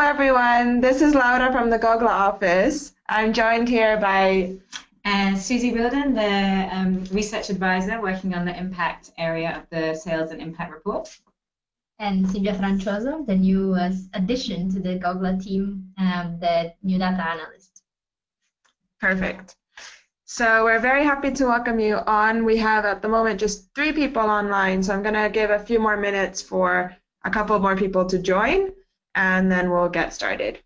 everyone. This is Laura from the GOGLA office. I'm joined here by Susie Wilden, the research advisor working on the impact area of the sales and impact report. And Silvia Francioso, the new addition to the GOGLA team, the new data analyst. Perfect. So we're very happy to welcome you on. We have at the moment just 3 people online, so I'm going to give a few more minutes for a couple more people to join, and then we'll get started.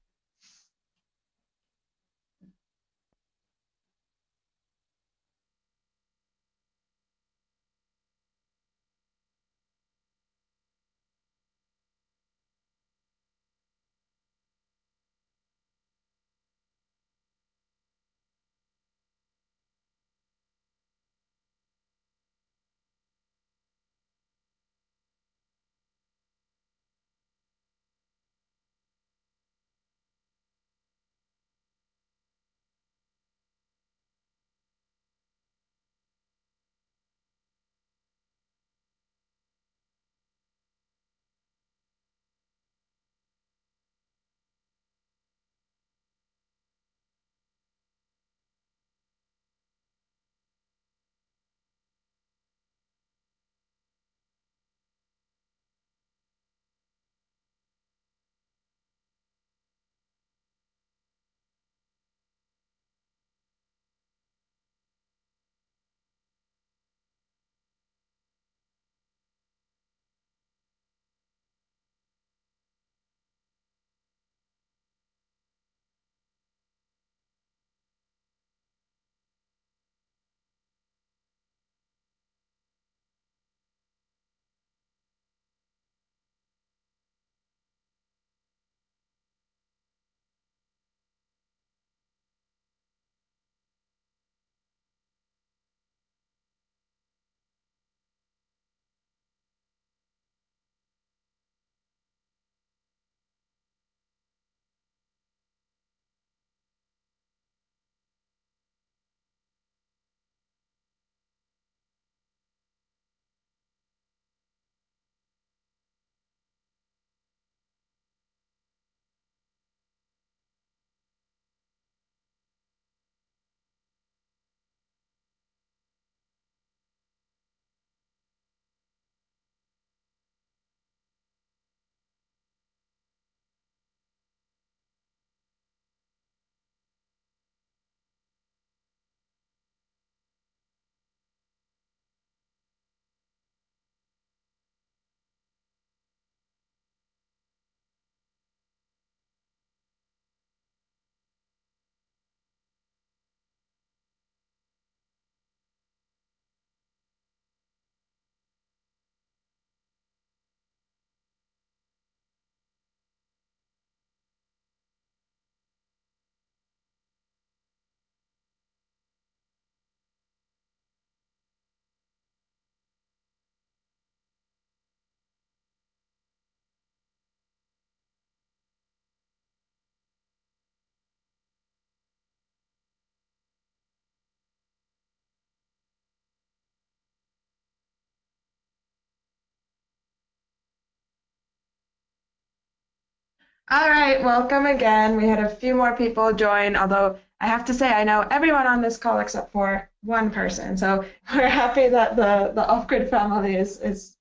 All right, welcome again. We had a few more people join, although I have to say I know everyone on this call except for one person. So we're happy that the off-grid family is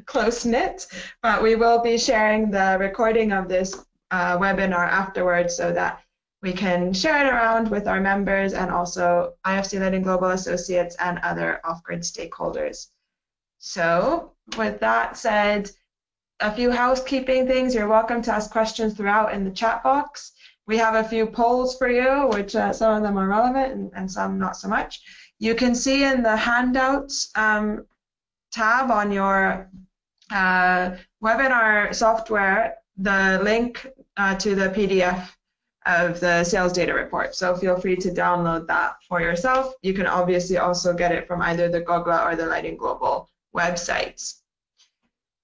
close-knit, but we will be sharing the recording of this webinar afterwards so that we can share it around with our members and also IFC Lighting Global Associates and other off-grid stakeholders. So with that said, a few housekeeping things. You're welcome to ask questions throughout in the chat box. We have a few polls for you, which some of them are relevant and some not so much. You can see in the handouts tab on your webinar software the link to the PDF of the sales data report. So feel free to download that for yourself. You can obviously also get it from either the GOGLA or the Lighting Global websites.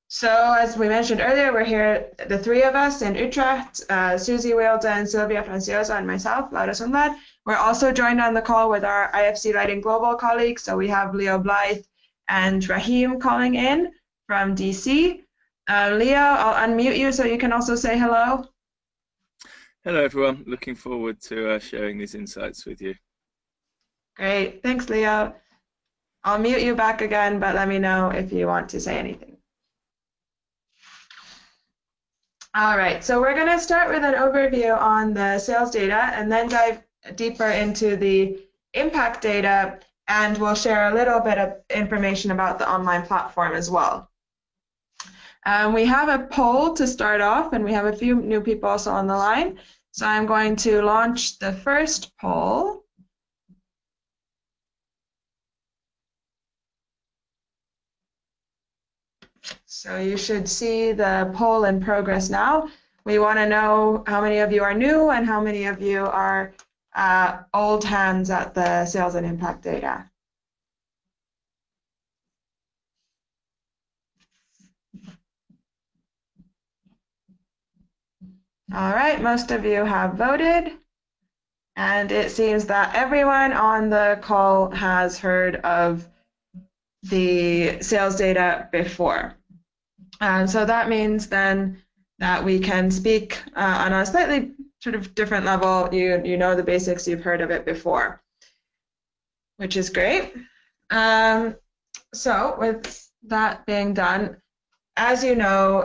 So as we mentioned earlier, we're here, the 3 of us in Utrecht, Susie Wilden, Silvia Francioso, and myself, Laura Sundblad. We're also joined on the call with our IFC Lighting Global colleagues. So we have Leo Blythe and Rahim calling in from DC. Leo, I'll unmute you so you can also say hello. Hello, everyone. Looking forward to sharing these insights with you. Great. Thanks, Leo. I'll mute you back again, but let me know if you want to say anything. All right, so we're going to start with an overview on the sales data and then dive deeper into the impact data, and we'll share a little bit of information about the online platform as well. We have a poll to start off, and we have a few new people also on the line. So I'm going to launch the first poll. So you should see the poll in progress now. We want to know how many of you are new and how many of you are old hands at the sales and impact data. All right, most of you have voted, and it seems that everyone on the call has heard of the sales data before. So that means then that we can speak on a slightly sort of different level. You know the basics, you've heard of it before, which is great. So with that being done, as you know,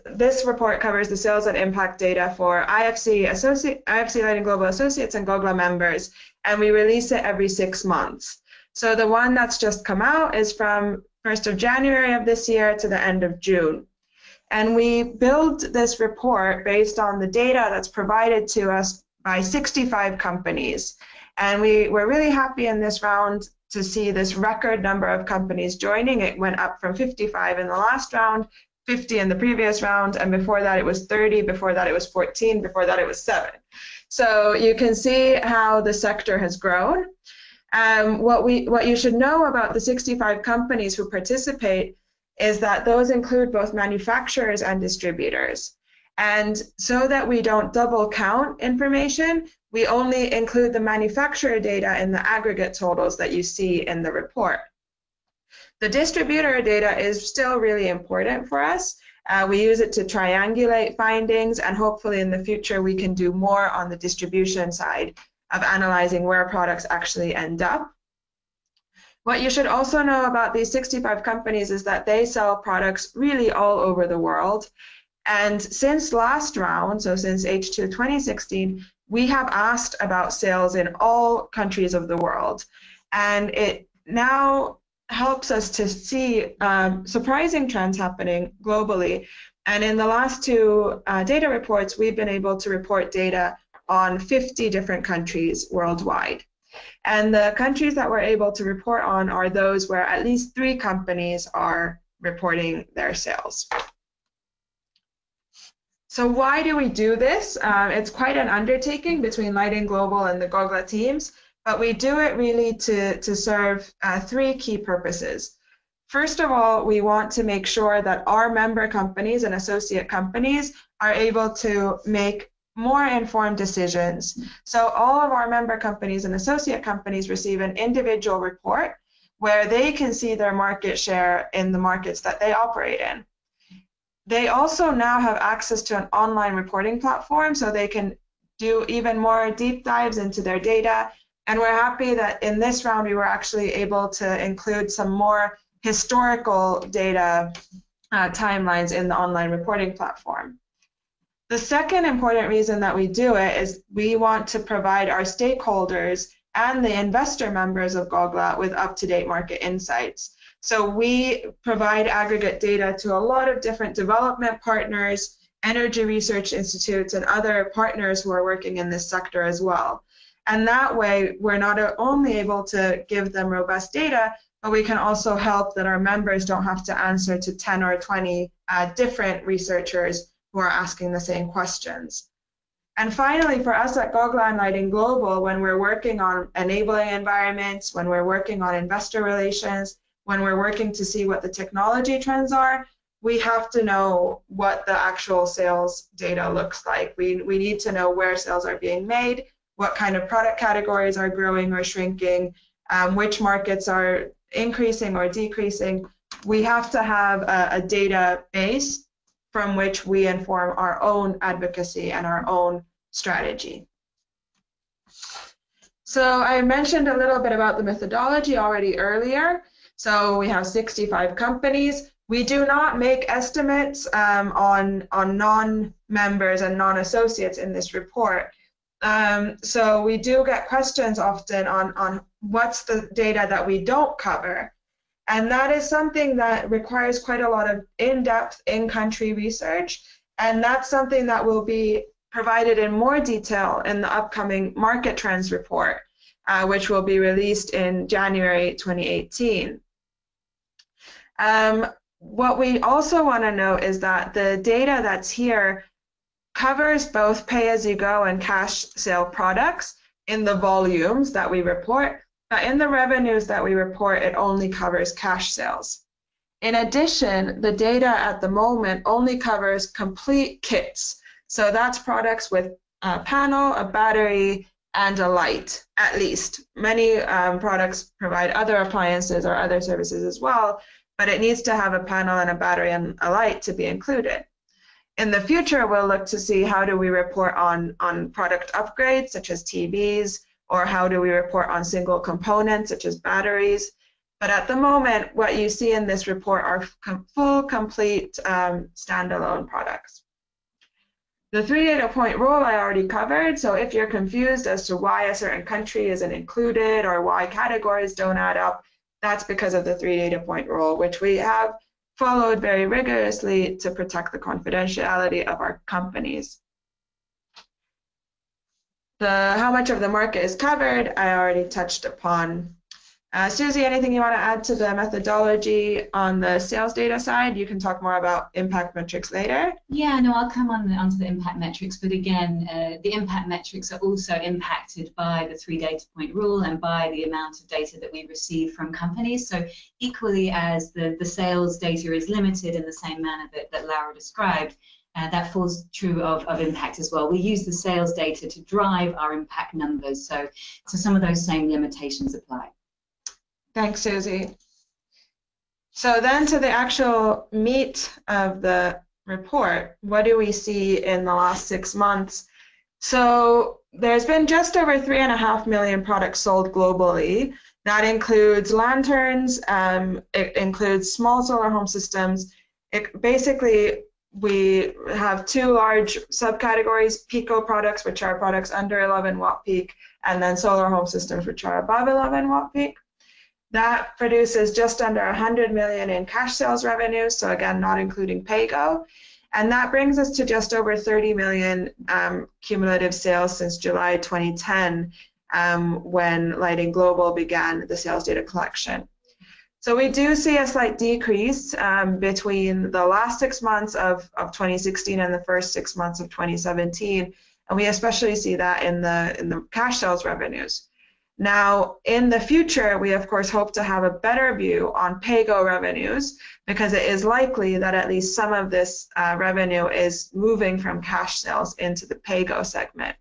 this report covers the sales and impact data for IFC Lighting Global Associates and GOGLA members, and we release it every 6 months. So the one that's just come out is from 1st of January of this year to the end of June. And we build this report based on the data that's provided to us by 65 companies. And we're really happy in this round to see this record number of companies joining. It went up from 55 in the last round, 50 in the previous round, and before that it was 30, before that it was 14, before that it was 7. So you can see how the sector has grown. What you should know about the 65 companies who participate is that those include both manufacturers and distributors. And so that we don't double count information, we only include the manufacturer data in the aggregate totals that you see in the report. The distributor data is still really important for us. We use it to triangulate findings, and hopefully in the future we can do more on the distribution side of analyzing where products actually end up. What you should also know about these 65 companies is that they sell products really all over the world. And since last round, so since H2 2016, we have asked about sales in all countries of the world. And it now helps us to see surprising trends happening globally. And in the last 2 data reports, we've been able to report data on 50 different countries worldwide. And the countries that we're able to report on are those where at least 3 companies are reporting their sales. So why do we do this? It's quite an undertaking between Lighting Global and the GOGLA teams, but we do it really to serve 3 key purposes. First of all, we want to make sure that our member companies and associate companies are able to make more informed decisions. So all of our member companies and associate companies receive an individual report where they can see their market share in the markets that they operate in. They also now have access to an online reporting platform, so they can do even more deep dives into their data. And we're happy that in this round we were actually able to include some more historical data timelines in the online reporting platform. The second important reason that we do it is we want to provide our stakeholders and the investor members of GOGLA with up-to-date market insights. So we provide aggregate data to a lot of different development partners, energy research institutes, and other partners who are working in this sector as well. And that way, we're not only able to give them robust data, but we can also help that our members don't have to answer to 10 or 20 different researchers who are asking the same questions. And finally, for us at GOGLA and Lighting Global, when we're working on enabling environments, when we're working on investor relations, when we're working to see what the technology trends are, we have to know what the actual sales data looks like. We need to know where sales are being made, what kind of product categories are growing or shrinking, which markets are increasing or decreasing. We have to have a database from which we inform our own advocacy and our own strategy. So I mentioned a little bit about the methodology already earlier. So we have 65 companies. We do not make estimates on non-members and non-associates in this report. So we do get questions often on what's the data that we don't cover. And that is something that requires quite a lot of in-depth in-country research. And that's something that will be provided in more detail in the upcoming market trends report, which will be released in January 2018. What we also want to note is that the data that's here covers both pay-as-you-go and cash sale products in the volumes that we report, but in the revenues that we report, it only covers cash sales. In addition, the data at the moment only covers complete kits. So that's products with a panel, a battery, and a light, at least. Many products provide other appliances or other services as well, but it needs to have a panel and a battery and a light to be included. In the future, we'll look to see how do we report on product upgrades, such as TVs, or how do we report on single components, such as batteries. But at the moment, what you see in this report are full, complete standalone products. The 3 data point rule I already covered, so if you're confused as to why a certain country isn't included or why categories don't add up, that's because of the 3 data point rule, which we have followed very rigorously to protect the confidentiality of our companies. How much of the market is covered, I already touched upon. Susie, anything you want to add to the methodology on the sales data side? You can talk more about impact metrics later. Yeah, no, I'll come onto the impact metrics, but again, the impact metrics are also impacted by the 3 data point rule and by the amount of data that we receive from companies. So equally as the sales data is limited in the same manner that Laura described, that falls true of impact as well. We use the sales data to drive our impact numbers, so some of those same limitations apply. Thanks, Susie. So then to the actual meat of the report, what do we see in the last 6 months? So there's been just over 3.5 million products sold globally. That includes lanterns, it includes small solar home systems. Basically, we have 2 large subcategories: Pico products, which are products under 11 watt peak, and then solar home systems, which are above 11 watt peak. That produces just under 100 million in cash sales revenue, so again, not including PayGo. And that brings us to just over 30 million cumulative sales since July 2010, when Lighting Global began the sales data collection. So we do see a slight decrease between the last 6 months of 2016 and the first 6 months of 2017, and we especially see that in the cash sales revenues. Now, in the future, we of course hope to have a better view on PayGo revenues, because it is likely that at least some of this revenue is moving from cash sales into the PayGo segment.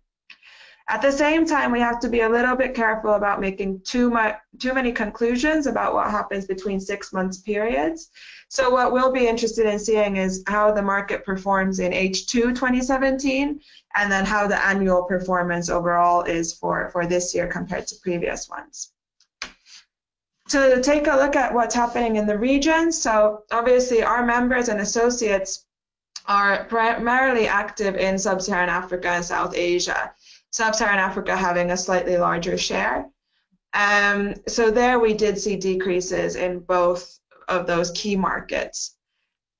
At the same time, we have to be a little bit careful about making too many conclusions about what happens between 6 months periods. So what we'll be interested in seeing is how the market performs in H2 2017, and then how the annual performance overall is for this year compared to previous ones. To take a look at what's happening in the region, so obviously our members and associates are primarily active in Sub-Saharan Africa and South Asia. Sub-Saharan Africa having a slightly larger share. So there we did see decreases in both of those key markets.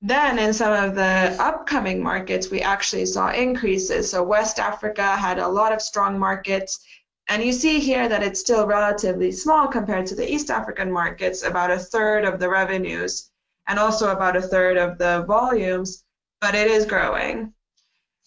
Then in some of the upcoming markets, we actually saw increases. So West Africa had a lot of strong markets. And you see here that it's still relatively small compared to the East African markets, about 1/3 of the revenues, and also about 1/3 of the volumes, but it is growing.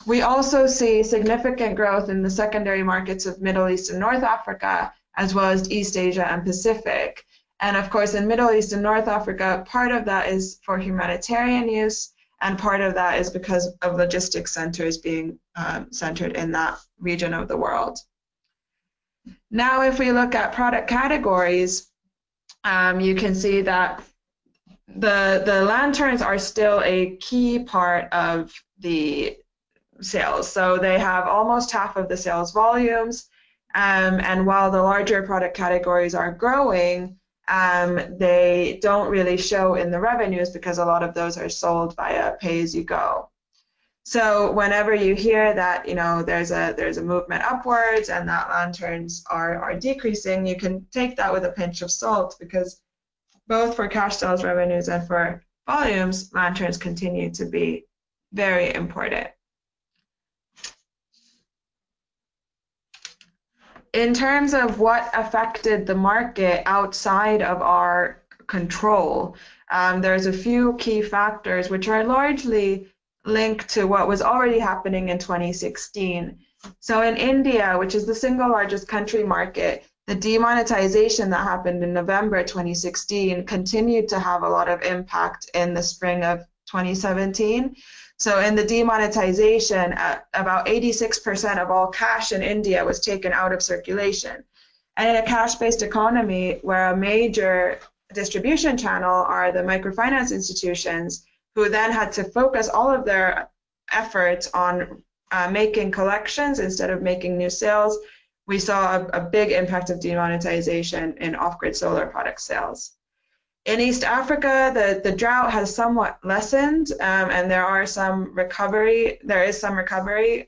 We also see significant growth in the secondary markets of Middle East and North Africa, as well as East Asia and Pacific. And of course, in Middle East and North Africa, part of that is for humanitarian use, and part of that is because of logistics centers being centered in that region of the world. Now, if we look at product categories, you can see that the lanterns are still a key part of the sales. So they have almost half of the sales volumes. And while the larger product categories are growing, they don't really show in the revenues because a lot of those are sold via pay-as-you-go. So whenever you hear that, you know, there's a movement upwards and that lanterns are decreasing, you can take that with a pinch of salt, because both for cash sales revenues and for volumes, lanterns continue to be very important. In terms of what affected the market outside of our control, there's a few key factors which are largely linked to what was already happening in 2016. So in India, which is the single largest country market, the demonetization that happened in November 2016 continued to have a lot of impact in the spring of 2017. So in the demonetization, about 86% of all cash in India was taken out of circulation. And in a cash-based economy where a major distribution channel are the microfinance institutions, who then had to focus all of their efforts on making collections instead of making new sales, we saw a big impact of demonetization in off-grid solar product sales. In East Africa, the drought has somewhat lessened, and there is some recovery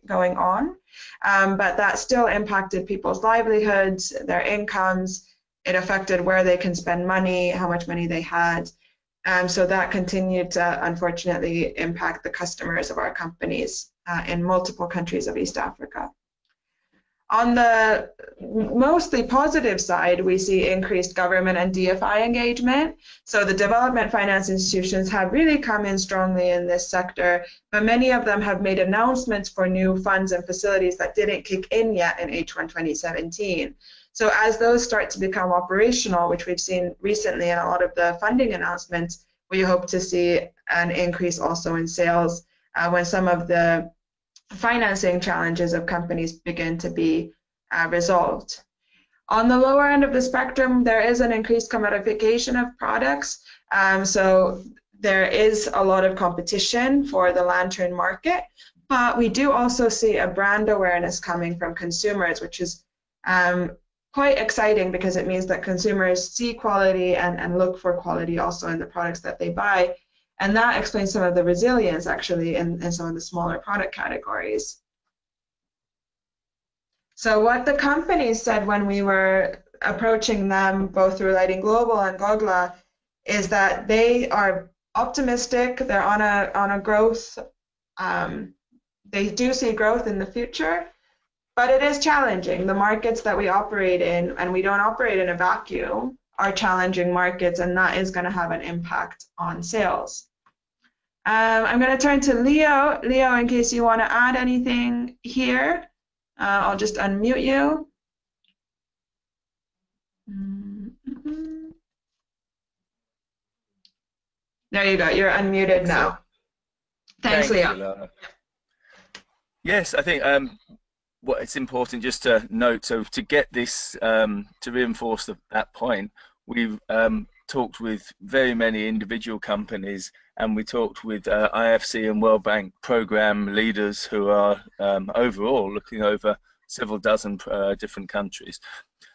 going on, but that still impacted people's livelihoods, their incomes. It affected where they can spend money, how much money they had. So that continued to unfortunately impact the customers of our companies in multiple countries of East Africa. On the mostly positive side, we see increased government and DFI engagement. So the development finance institutions have really come in strongly in this sector, but many of them have made announcements for new funds and facilities that didn't kick in yet in H1 2017. So as those start to become operational, which we've seen recently in a lot of the funding announcements, we hope to see an increase also in sales when some of the financing challenges of companies begin to be resolved. On the lower end of the spectrum, there is an increased commodification of products. So there is a lot of competition for the lantern market, but we do also see a brand awareness coming from consumers, which is quite exciting, because it means that consumers see quality and look for quality also in the products that they buy. And that explains some of the resilience actually in some of the smaller product categories. So what the companies said when we were approaching them, both through Lighting Global and GOGLA, is that they are optimistic. They're on a growth. They do see growth in the future, but it is challenging. The markets that we operate in, and we don't operate in a vacuum, are challenging markets, and that is going to have an impact on sales. I'm going to turn to Leo. Leo, in case you want to add anything here, I'll just unmute you. There you go. You're unmuted now. Thanks, Leo. You, yes, I think what it's important just to note, so to get this, to reinforce that point, we've talked with very many individual companies, and we talked with IFC and World Bank program leaders who are overall looking over several dozen different countries.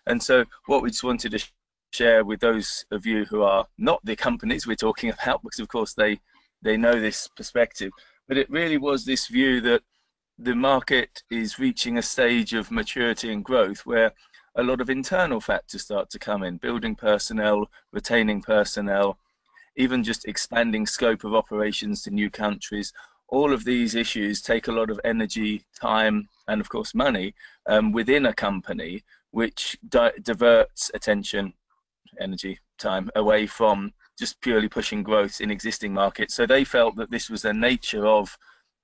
And so what we just wanted to share with those of you who are not the companies we're talking about, because of course they know this perspective, but it really was this view that the market is reaching a stage of maturity and growth where a lot of internal factors start to come in, building personnel, retaining personnel, even just expanding scope of operations to new countries. All of these issues take a lot of energy, time, and of course money within a company, which diverts attention, energy, time away from just purely pushing growth in existing markets. So they felt that this was the nature of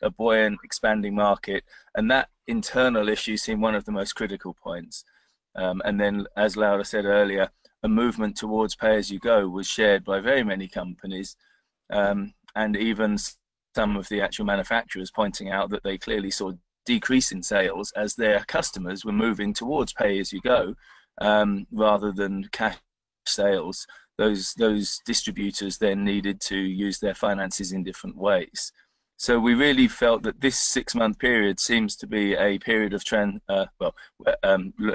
a buoyant, expanding market, and that internal issue seemed one of the most critical points. And then, as Laura said earlier, a movement towards pay-as-you-go was shared by very many companies, and even some of the actual manufacturers pointing out that they clearly saw a decrease in sales as their customers were moving towards pay-as-you-go rather than cash sales. Those distributors then needed to use their finances in different ways. So we really felt that this 6-month period seems to be a period of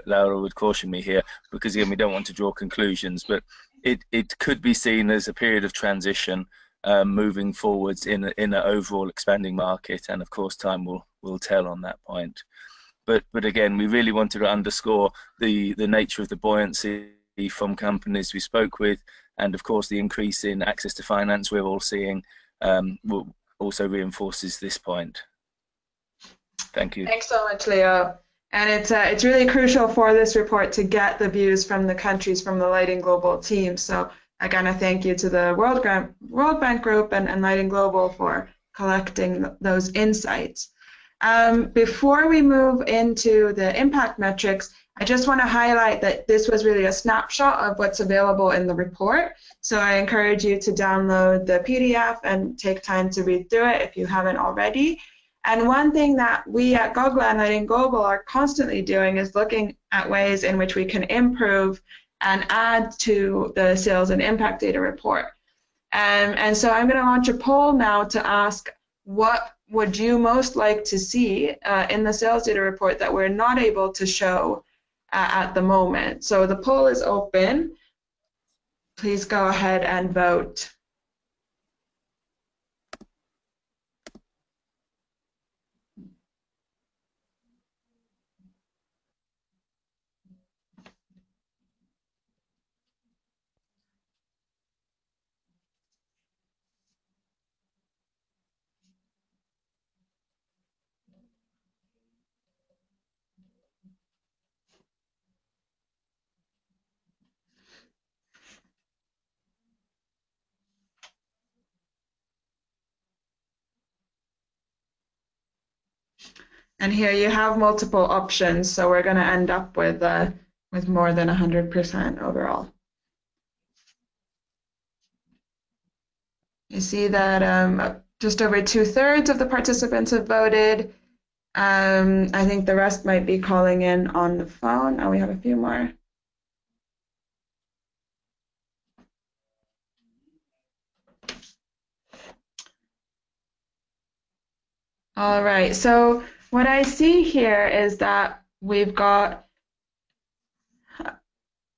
Laura would caution me here, because again, we don't want to draw conclusions, but it could be seen as a period of transition, moving forwards in an overall expanding market, and of course time will tell on that point. But again, we really wanted to underscore the nature of the buoyancy from companies we spoke with, and of course the increase in access to finance we're all seeing also reinforces this point. Thank you. Thanks so much, Leo. And it's really crucial for this report to get the views from the countries from the Lighting Global team. So again, a thank you to the World Bank Group and Lighting Global for collecting those insights. Before we move into the impact metrics, I just want to highlight that this was really a snapshot of what's available in the report. So I encourage you to download the PDF and take time to read through it if you haven't already. And one thing that we at GOGLA and Lighting Global are constantly doing is looking at ways in which we can improve and add to the sales and impact data report. And so I'm going to launch a poll now to ask, what would you most like to see in the sales data report that we're not able to show at the moment? So the poll is open. Please go ahead and vote. And here you have multiple options, so we're going to end up with more than 100% overall. You see that just over 2/3 of the participants have voted. I think the rest might be calling in on the phone. Oh, we have a few more. All right, so what I see here is that we've got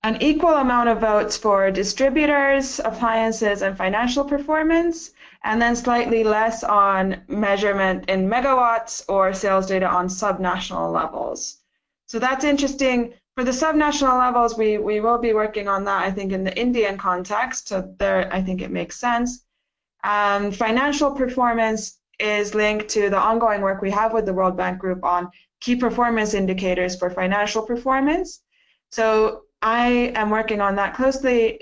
an equal amount of votes for distributors, appliances, and financial performance, and then slightly less on measurement in megawatts or sales data on subnational levels. So that's interesting. For the subnational levels, we will be working on that, I think, in the Indian context. So there, I think it makes sense. Financial performance is linked to the ongoing work we have with the World Bank Group on key performance indicators for financial performance. So I am working on that closely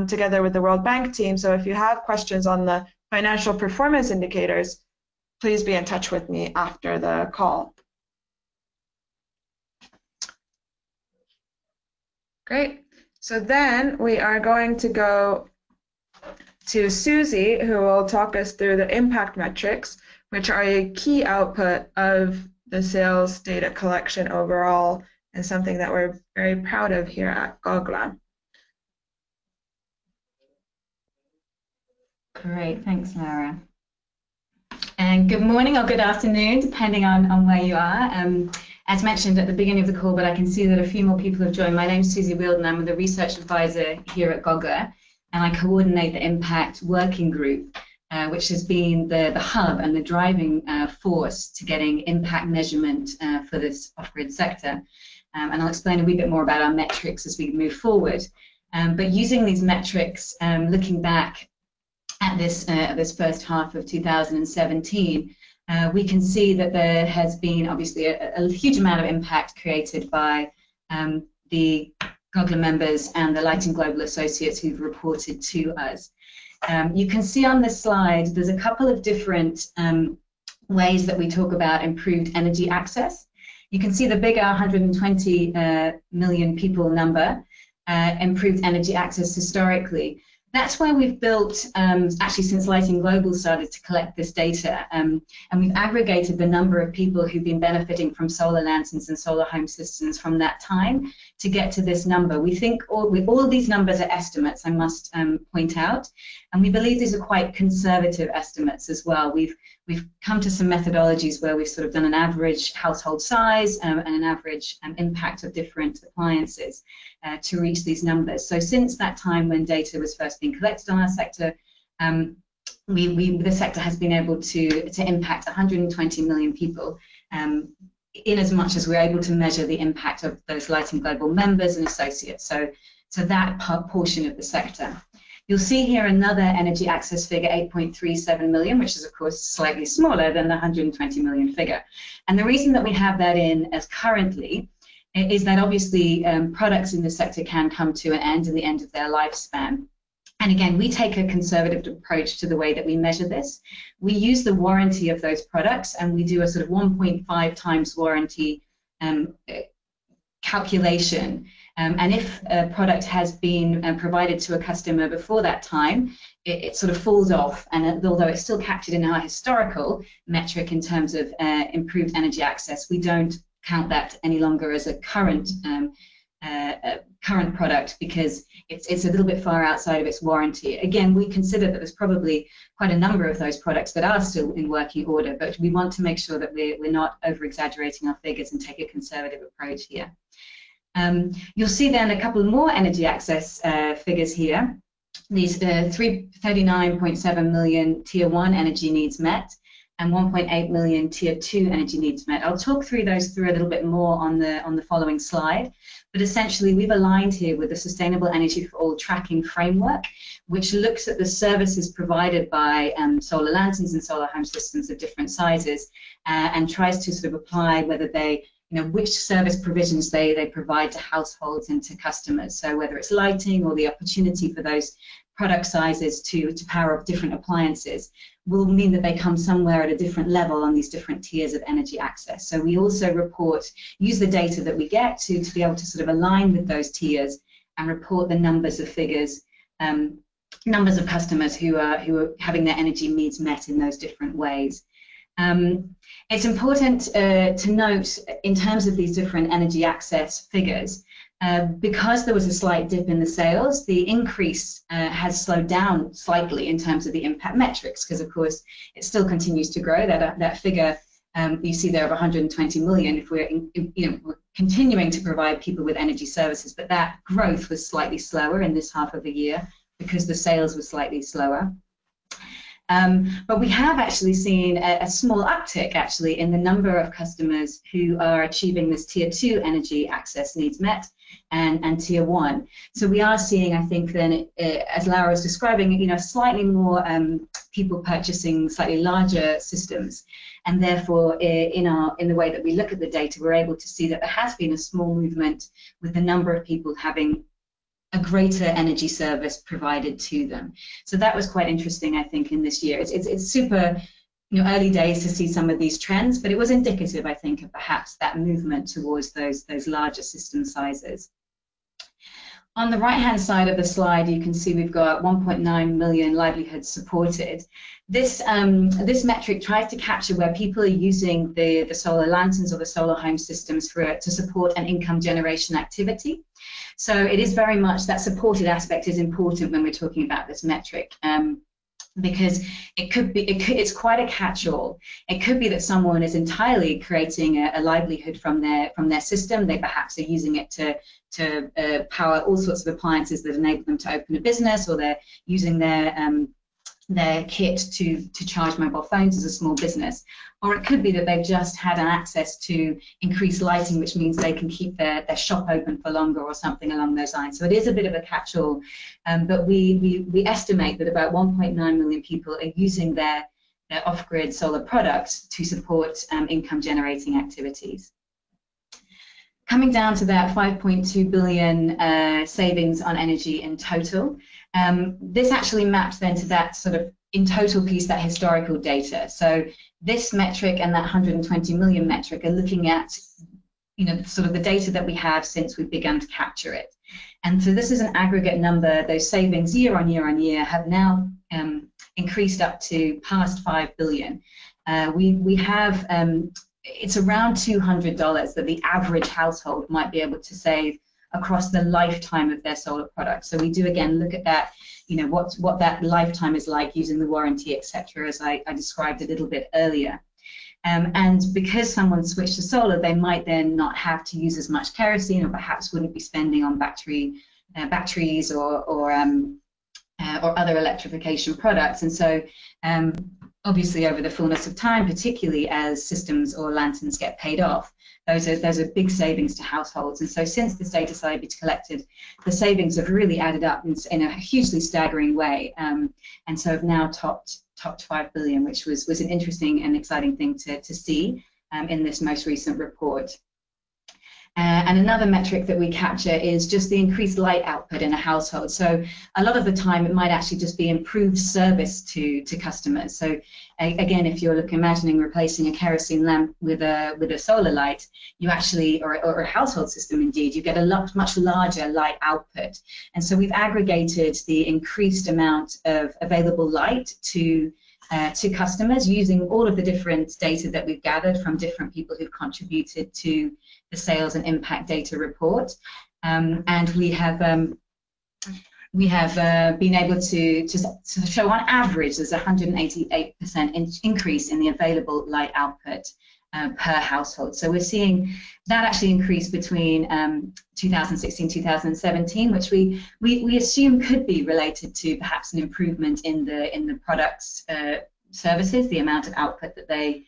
together with the World Bank team. So if you have questions on the financial performance indicators, please be in touch with me after the call. Great. So then we are going to go to Susie, who will talk us through the impact metrics, which are a key output of the sales data collection overall, and something that we're very proud of here at GOGLA. Great, thanks, Laura. And good morning or good afternoon, depending on where you are. As mentioned at the beginning of the call, but I can see that a few more people have joined. My name is Susie Wielden. I'm the research advisor here at GOGLA, and I coordinate the Impact Working Group, which has been the hub and the driving force to getting impact measurement for this off-grid sector. And I'll explain a wee bit more about our metrics as we move forward. But using these metrics, looking back at this first half of 2017, we can see that there has been obviously a huge amount of impact created by the GOGLA members and the Lighting Global associates who've reported to us. You can see on this slide there's a couple of different ways that we talk about improved energy access. You can see the bigger 120 million people number, improved energy access historically. That's where we've built, actually since Lighting Global started to collect this data, and we've aggregated the number of people who've been benefiting from solar lanterns and solar home systems from that time to get to this number. We think all of these numbers are estimates, I must point out, and we believe these are quite conservative estimates as well. We've come to some methodologies where we've sort of done an average household size and an average impact of different appliances to reach these numbers. So since that time when data was first being collected on our sector, the sector has been able to impact 120 million people in as much as we're able to measure the impact of those Lighting Global members and associates. So that portion of the sector. You'll see here another energy access figure, 8.37 million, which is of course slightly smaller than the 120 million figure. And the reason that we have that in as currently is that obviously products in the sector can come to an end at the end of their lifespan. And again, we take a conservative approach to the way that we measure this. We use the warranty of those products, and we do a sort of 1.5 times warranty calculation. And if a product has been provided to a customer before that time, it sort of falls off. And although it's still captured in our historical metric in terms of improved energy access, we don't count that any longer as a current current product because it's a little bit far outside of its warranty. Again, we consider that there's probably quite a number of those products that are still in working order, but we want to make sure that we're not over-exaggerating our figures and take a conservative approach here. You'll see then a couple more energy access figures here. These 39.7 million Tier 1 energy needs met and 1.8 million Tier 2 energy needs met. I'll talk through those a little bit more on the following slide. But essentially, we've aligned here with the Sustainable Energy for All tracking framework, which looks at the services provided by solar lanterns and solar home systems of different sizes and tries to sort of apply whether they which service provisions they provide to households and to customers. So whether it's lighting or the opportunity for those product sizes to power up different appliances will mean that they come somewhere at a different level on these different tiers of energy access. So we also use the data that we get to be able to sort of align with those tiers and report the numbers of figures, numbers of customers who are having their energy needs met in those different ways. It's important to note in terms of these different energy access figures, because there was a slight dip in the sales, the increase has slowed down slightly in terms of the impact metrics, because of course it still continues to grow. That figure you see there of 120 million, if we're we're continuing to provide people with energy services, but that growth was slightly slower in this half of the year because the sales were slightly slower. But we have actually seen a small uptick actually in the number of customers who are achieving this Tier 2 energy access needs met and Tier 1. So we are seeing, I think, then, as Laura was describing, slightly more people purchasing slightly larger systems. And therefore, in the way that we look at the data, we're able to see that there has been a small movement with the number of people having a greater energy service provided to them. So that was quite interesting, I think, in this year. It's super early days to see some of these trends, but it was indicative, I think, of perhaps that movement towards those larger system sizes. On the right-hand side of the slide, you can see we've got 1.9 million livelihoods supported. This metric tries to capture where people are using the solar lanterns or the solar home systems to support an income generation activity. So it is very much that supported aspect is important when we're talking about this metric. Because it's quite a catch-all. It could be that someone is entirely creating a livelihood from their system. They perhaps are using it to power all sorts of appliances that enable them to open a business, or they're using their kit to charge mobile phones as a small business. Or it could be that they've just had an access to increased lighting, which means they can keep their shop open for longer or something along those lines. So it is a bit of a catch-all, but we estimate that about 1.9 million people are using their off-grid solar products to support income-generating activities. Coming down to that 5.2 billion savings on energy in total, this actually maps then to that sort of in total piece, that historical data. So this metric and that 120 million metric are looking at sort of the data that we have since we began to capture it. And so this is an aggregate number. Those savings year on year have now increased up to past 5 billion. We have, it's around $200 that the average household might be able to save across the lifetime of their solar product. So we do again look at that, what that lifetime is like using the warranty, etc., as I described a little bit earlier. And because someone switched to solar, they might then not have to use as much kerosene, or perhaps wouldn't be spending on batteries or other electrification products. And so obviously over the fullness of time, particularly as systems or lanterns get paid off, those are big savings to households. And so since this data started to be collected, the savings have really added up in a hugely staggering way, and so have now topped 5 billion, which was an interesting and exciting thing to see in this most recent report. And another metric that we capture is just the increased light output in a household. So a lot of the time it might actually just be improved service to customers. So again, if you're imagining replacing a kerosene lamp with a solar light, you actually, or a household system indeed, you get a much larger light output. And so we've aggregated the increased amount of available light to customers using all of the different data that we've gathered from different people who've contributed to the sales and impact data report, and we have been able to show on average there's a 188% increase in the available light output per household. So we're seeing that actually increase between 2016-2017, which we assume could be related to perhaps an improvement in the product's services, the amount of output that they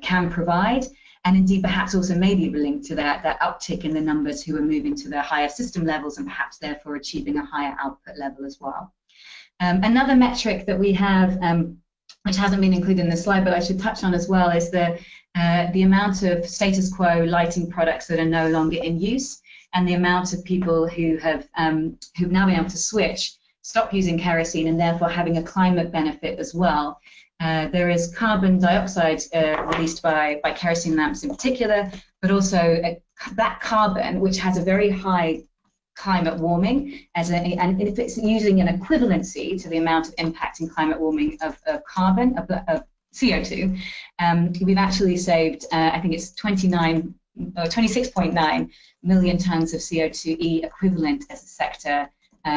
can provide, and indeed perhaps also maybe linked to that uptick in the numbers who are moving to the higher system levels and perhaps therefore achieving a higher output level as well. Another metric that we have, which hasn't been included in the slide, but I should touch on as well, is the amount of status quo lighting products that are no longer in use, and the amount of people who've now been able to switch, stop using kerosene, and therefore having a climate benefit as well. There is carbon dioxide released by kerosene lamps in particular, but also that carbon, which has a very high climate warming, and if it's using an equivalency to the amount of impact in climate warming of carbon, of CO2, we've actually saved, I think it's 26.9 million tons of CO2e equivalent as a sector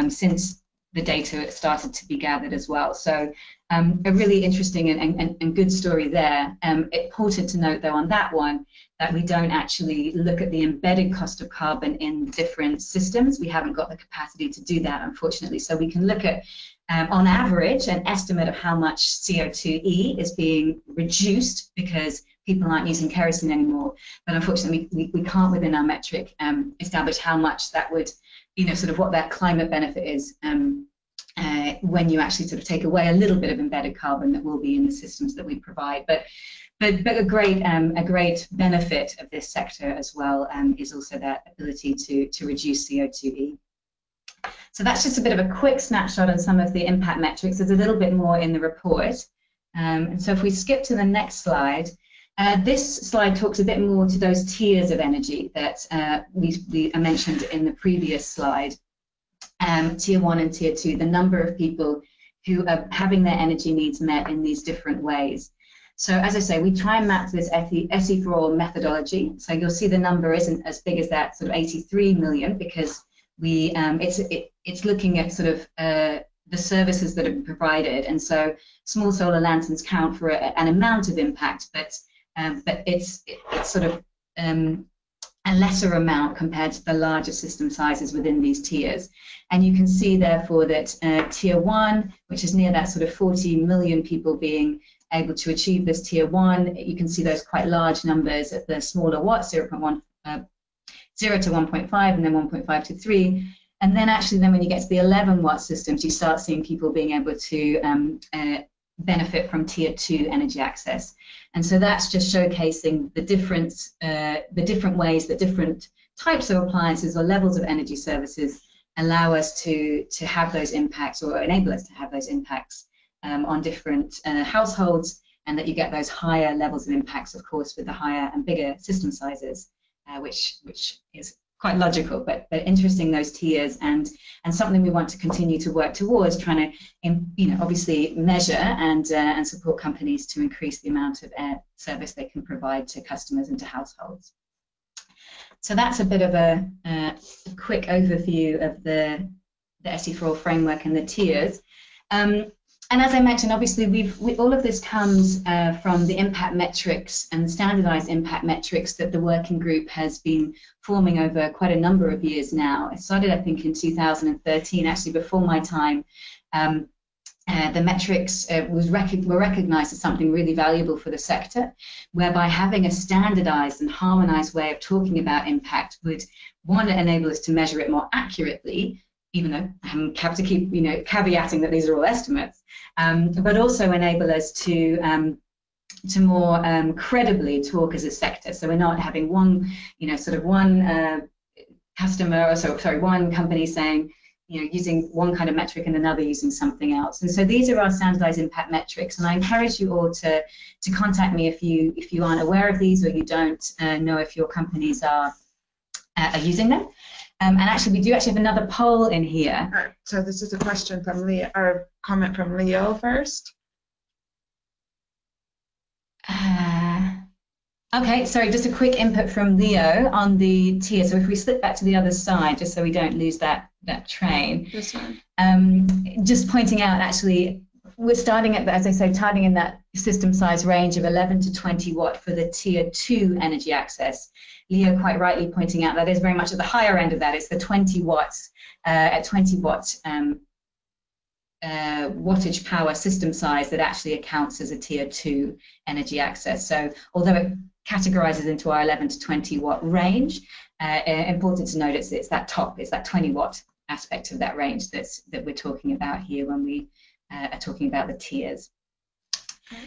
since the data started to be gathered as well. So a really interesting and good story there. Important to note though on that one that we don't actually look at the embedded cost of carbon in different systems. We haven't got the capacity to do that, unfortunately. So we can look at on average an estimate of how much CO2e is being reduced because people aren't using kerosene anymore, but unfortunately we can't within our metric establish how much that would, sort of what that climate benefit is when you actually sort of take away a little bit of embedded carbon that will be in the systems that we provide. But a great benefit of this sector as well is also that ability to reduce CO2e. So that's just a bit of a quick snapshot on some of the impact metrics. There's a little bit more in the report. And so if we skip to the next slide, this slide talks a bit more to those tiers of energy that we mentioned in the previous slide. Tier 1 and Tier 2, the number of people who are having their energy needs met in these different ways. So as I say, we try and map this SE for all methodology. So you'll see the number isn't as big as that, sort of 83 million, because it's looking at sort of the services that are provided. And so small solar lanterns count for an amount of impact, but it's sort of a lesser amount compared to the larger system sizes within these tiers. And you can see therefore that Tier 1, which is near that sort of 40 million people being able to achieve this Tier 1, you can see those quite large numbers at the smaller watts, 0 to 1.5 and then 1.5 to 3. And then actually then when you get to the 11 watt systems, you start seeing people being able to benefit from Tier 2 energy access. And so that's just showcasing the different ways that different types of appliances or levels of energy services allow us to have those impacts or enable us to have those impacts on different households, and that you get those higher levels of impacts, of course, with the higher and bigger system sizes which is quite logical, but interesting, those tiers, and something we want to continue to work towards, trying to obviously measure and support companies to increase the amount of air service they can provide to customers and to households. So that's a bit of a quick overview of the SE4 framework and the tiers. And as I mentioned, obviously, all of this comes from the impact metrics and standardized impact metrics that the working group has been forming over quite a number of years now. It started, I think, in 2013, actually before my time. The metrics were recognized as something really valuable for the sector, whereby having a standardized and harmonized way of talking about impact would, one, enable us to measure it more accurately, even though I have to keep, caveating that these are all estimates, but also enable us to more credibly talk as a sector. So we're not having one, one customer, or one company saying, using one kind of metric and another using something else. And so these are our standardized impact metrics, and I encourage you all to contact me if you aren't aware of these, or you don't know if your companies are using them. And actually, we do have another poll in here. Right, so this is a question from Leo, or comment from Leo first. Okay, sorry, just a quick input from Leo on the tier. So if we slip back to the other side, just so we don't lose that train. This one. Just pointing out, actually, we're starting at, as I say, starting in that system size range of 11 to 20 watt for the tier 2 energy access. Leo quite rightly pointing out that is very much at the higher end of that. It's the 20 watts at 20 watt wattage power system size that actually accounts as a tier 2 energy access. So although it categorizes into our 11 to 20 watt range, important to note it's that top, it's that 20 watt aspect of that range that we're talking about here when we are talking about the tiers.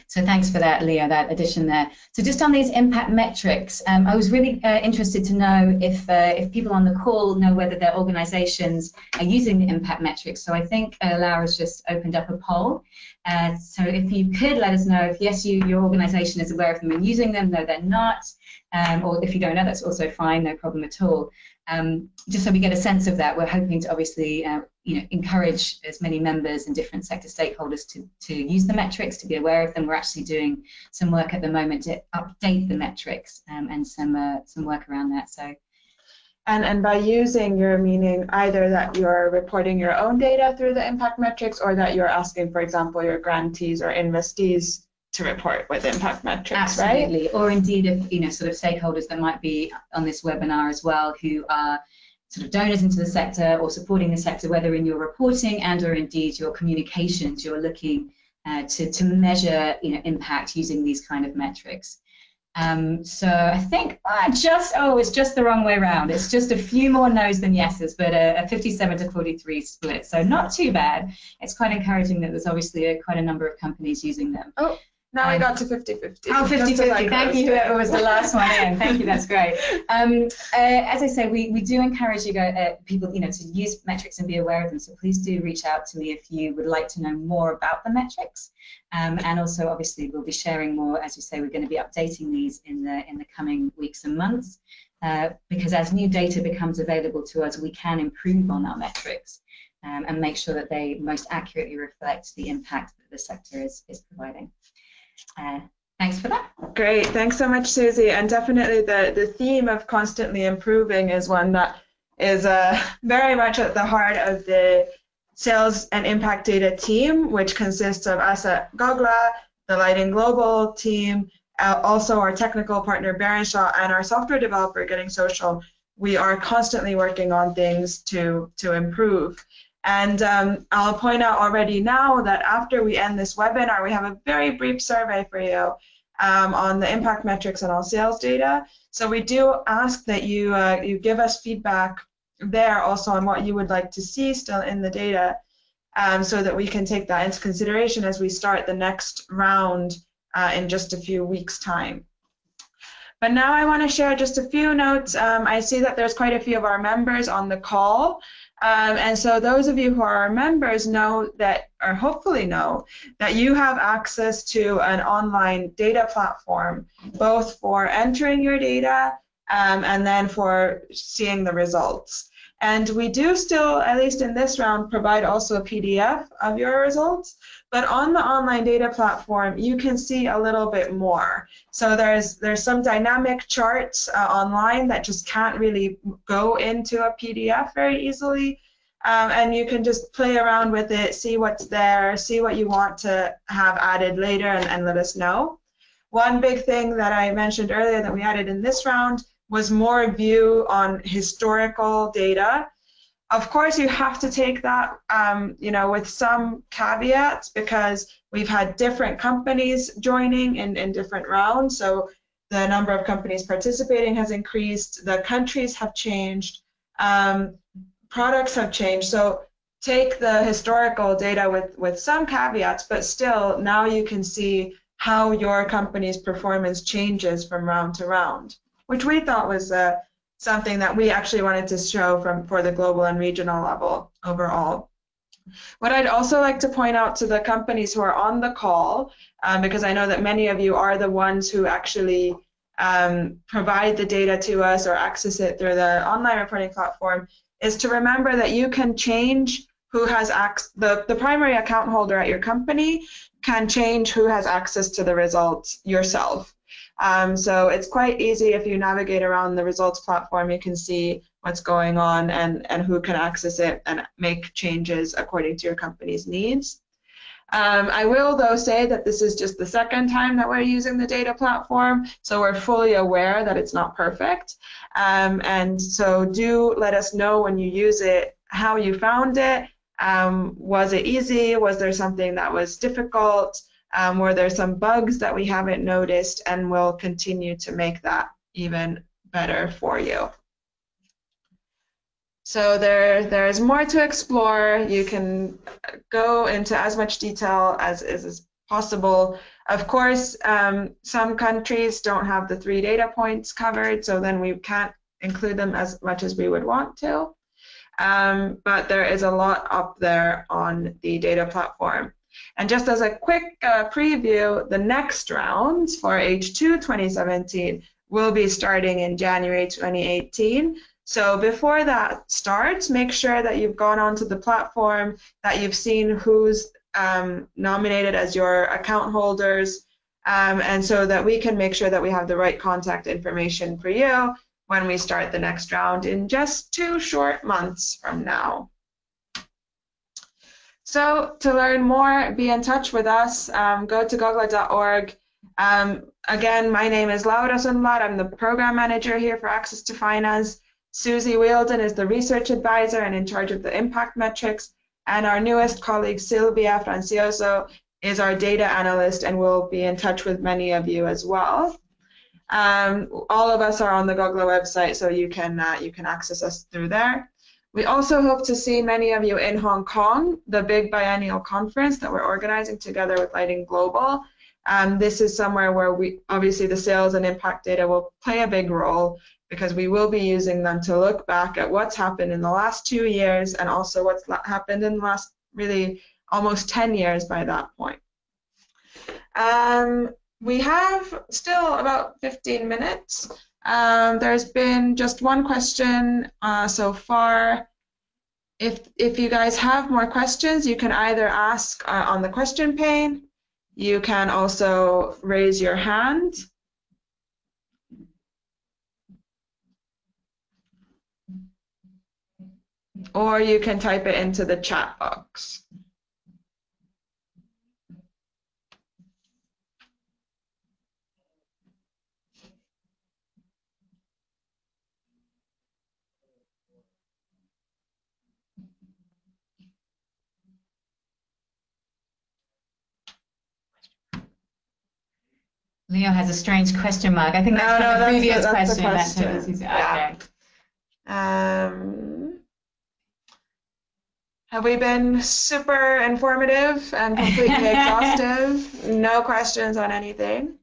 So thanks for that, Leo, that addition there. So just on these impact metrics, I was really interested to know if people on the call know whether their organizations are using the impact metrics. So I think Laura's just opened up a poll. So if you could let us know if yes, your organization is aware of them and using them, no, they're not, or if you don't know, that's also fine, no problem at all. Just so we get a sense of that, we're hoping to obviously encourage as many members and different sector stakeholders to use the metrics, to be aware of them. We're actually doing some work at the moment to update the metrics and some work around that. So, and by using, you're meaning either that you're reporting your own data through the impact metrics, or that you're asking, for example, your grantees or investees to report with impact metrics, absolutely, right? Or indeed, if sort of stakeholders that might be on this webinar as well, who are sort of donors into the sector or supporting the sector, whether in your reporting and or indeed your communications, you're looking to measure impact using these kind of metrics. So I think it's just the wrong way around. It's just a few more no's than yeses, but a 57 to 43 split. So not too bad. It's quite encouraging that there's obviously quite a number of companies using them. Oh, now I got to 50-50. Oh, 50-50. Thank you, whoever was the last one in. Thank you, that's great. As I say, we do encourage people to use metrics and be aware of them. So please do reach out to me if you would like to know more about the metrics. And also, obviously, we'll be sharing more. As you say, we're going to be updating these in the coming weeks and months, because as new data becomes available to us, we can improve on our metrics and make sure that they most accurately reflect the impact that the sector is providing. Thanks for that. Great, thanks so much, Susie. And definitely the theme of constantly improving is one that is very much at the heart of the sales and impact data team, which consists of us at GOGLA, the Lighting Global team, also our technical partner Berenshaw, and our software developer Getting Social. We are constantly working on things to improve. And I'll point out already now that after we end this webinar, we have a very brief survey for you on the impact metrics and all sales data. So we do ask that you give us feedback there also on what you would like to see still in the data, so that we can take that into consideration as we start the next round in just a few weeks' time. But now I want to share just a few notes. I see that there's quite a few of our members on the call. And so those of you who are our members know that, or hopefully know, that you have access to an online data platform, both for entering your data and then for seeing the results. And we do still, at least in this round, provide also a PDF of your results. But on the online data platform, you can see a little bit more. So there's some dynamic charts online that just can't really go into a PDF very easily. And you can just play around with it, see what's there, see what you want to have added later, and let us know. One big thing that I mentioned earlier that we added in this round was more view on historical data. Of course, you have to take that, with some caveats, because we've had different companies joining in different rounds. So the number of companies participating has increased. The countries have changed. Products have changed. So take the historical data with some caveats, but still now you can see how your company's performance changes from round to round, which we thought was something that we actually wanted to show for the global and regional level overall. What I'd also like to point out to the companies who are on the call, because I know that many of you are the ones who actually provide the data to us or access it through the online reporting platform, is to remember that you can change who has the primary account holder at your company can change who has access to the results yourself. So it's quite easy. If you navigate around the results platform, you can see what's going on and who can access it and make changes according to your company's needs. I will, though, say that this is just the second time that we're using the data platform, so we're fully aware that it's not perfect. And so do let us know when you use it how you found it. Was it easy? Was there something that was difficult? Were there some bugs that we haven't noticed? And we'll continue to make that even better for you. So there's more to explore. You can go into as much detail as is possible. Of course, some countries don't have the 3 data points covered, so then we can't include them as much as we would want to. But there is a lot up there on the data platform. And just as a quick preview, the next rounds for H2 2017 will be starting in January 2018. So before that starts, make sure that you've gone onto the platform, that you've seen who's nominated as your account holders, and so that we can make sure that we have the right contact information for you when we start the next round in just 2 short months from now. So to learn more, be in touch with us, go to gogla.org. Again, my name is Laura Sundblad. I'm the program manager here for Access to Finance. Susie Wielden is the research advisor and in charge of the impact metrics. And our newest colleague, Silvia Francioso, is our data analyst and will be in touch with many of you as well. All of us are on the GOGLA website, so you can access us through there. We also hope to see many of you in Hong Kong, the big biennial conference that we're organizing together with Lighting Global. This is somewhere where obviously the sales and impact data will play a big role, because we will be using them to look back at what's happened in the last 2 years and also what's happened in the last really almost 10 years by that point. We have still about 15 minutes. There's been just one question so far. If you guys have more questions, you can either ask on the question pane. You can also raise your hand. Or you can type it into the chat box. Leo has a strange question mark. I think that's from the previous question. Yeah. Okay. Have we been super informative and completely exhaustive? No questions on anything?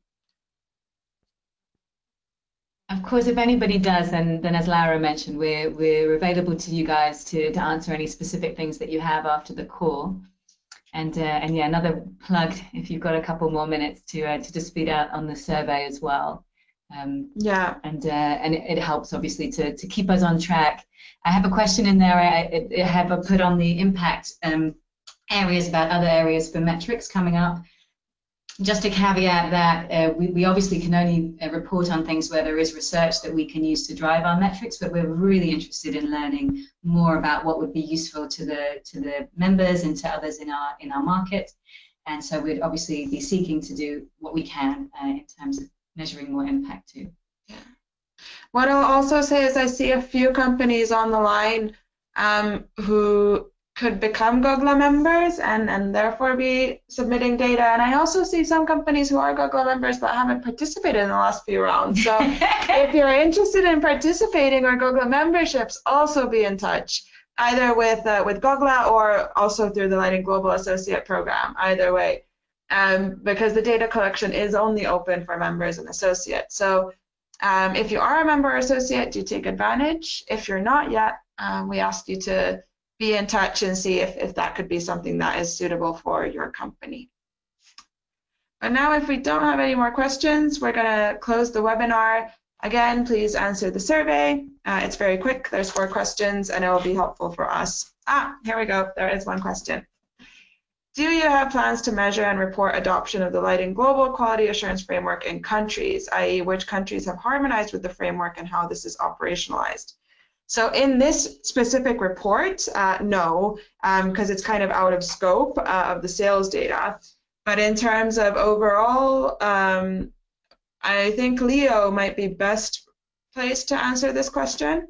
Of course, if anybody does, then as Laura mentioned, we're available to you guys to answer any specific things that you have after the call. And yeah, another plug if you've got a couple more minutes to just speed out on the survey as well. Yeah. And it helps obviously to keep us on track. I have a question in there. I have put on the impact areas about other areas for metrics coming up. Just a caveat that we obviously can only report on things where there is research that we can use to drive our metrics, but we're really interested in learning more about what would be useful to the members and to others in our market. And so we'd obviously be seeking to do what we can in terms of measuring more impact too. Yeah. What I'll also say is I see a few companies on the line who could become GOGLA members and therefore be submitting data. And I also see some companies who are GOGLA members but haven't participated in the last few rounds. So if you're interested in participating or GOGLA memberships, also be in touch, either with GOGLA or also through the Lighting Global Associate Program, either way, because the data collection is only open for members and associates. So if you are a member or associate, do take advantage. If you're not yet, we ask you to be in touch and see if that could be something that is suitable for your company. But now, if we don't have any more questions, we're going to close the webinar. Again, please answer the survey. It's very quick. There's 4 questions, and it will be helpful for us. Here we go. There is one question. Do you have plans to measure and report adoption of the Lighting Global Quality Assurance Framework in countries, i.e. which countries have harmonized with the framework and how this is operationalized? So in this specific report, no, because it's kind of out of scope of the sales data. But in terms of overall, I think Leo might be best placed to answer this question.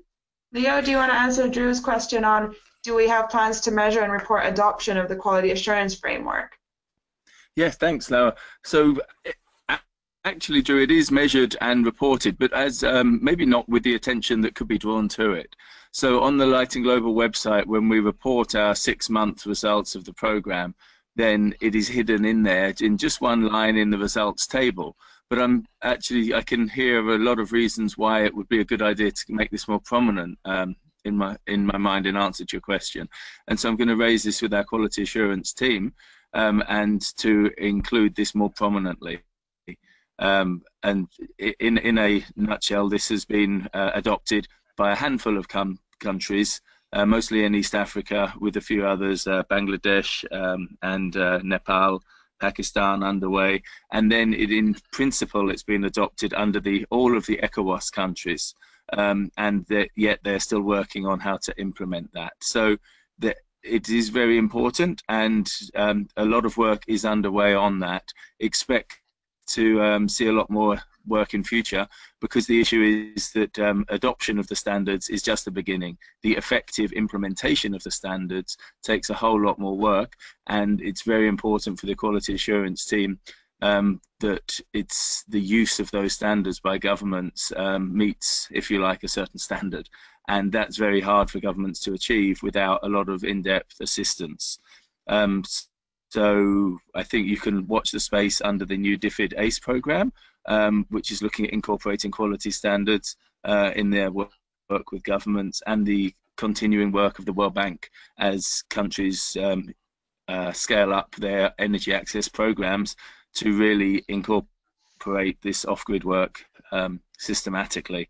Leo, do you want to answer Drew's question on do we have plans to measure and report adoption of the quality assurance framework? Yes, thanks, Laura. So actually, Drew, it is measured and reported, but as maybe not with the attention that could be drawn to it. So on the Lighting Global website, when we report our 6-month results of the program, then it is hidden in there in just one line in the results table. But I can hear a lot of reasons why it would be a good idea to make this more prominent in my mind in answer to your question. And so I'm going to raise this with our quality assurance team and to include this more prominently. And in a nutshell, this has been adopted by a handful of countries, mostly in East Africa, with a few others, Bangladesh and Nepal, Pakistan underway, and then in principle it's been adopted under all of the ECOWAS countries, and yet they're still working on how to implement that. So it is very important, and a lot of work is underway on that. Expect to see a lot more work in future, because the issue is that adoption of the standards is just the beginning. The effective implementation of the standards takes a whole lot more work, and it's very important for the quality assurance team that it's the use of those standards by governments meets, if you like, a certain standard, and that's very hard for governments to achieve without a lot of in-depth assistance. So I think you can watch the space under the new DFID ACE program, which is looking at incorporating quality standards in their work with governments, and the continuing work of the World Bank as countries scale up their energy access programs to really incorporate this off-grid work systematically.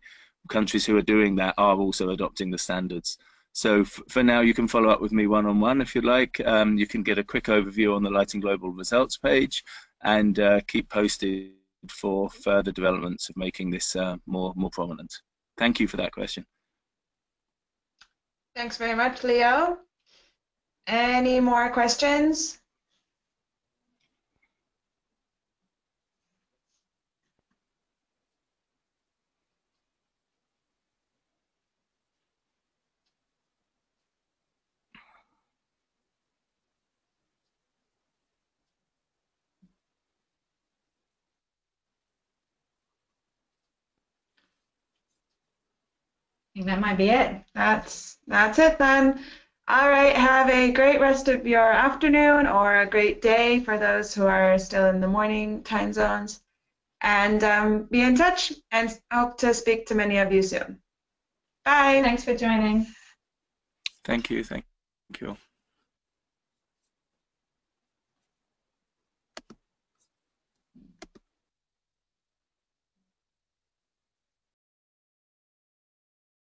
Countries who are doing that are also adopting the standards. So for now, you can follow up with me one-on-one if you'd like. You can get a quick overview on the Lighting Global results page, and keep posted for further developments of making this more prominent. Thank you for that question. Thanks very much, Leo. Any more questions? I think that might be it. That's it then. All right, have a great rest of your afternoon, or a great day for those who are still in the morning time zones. And be in touch, and hope to speak to many of you soon. Bye. Thanks for joining. Thank you. Thank you.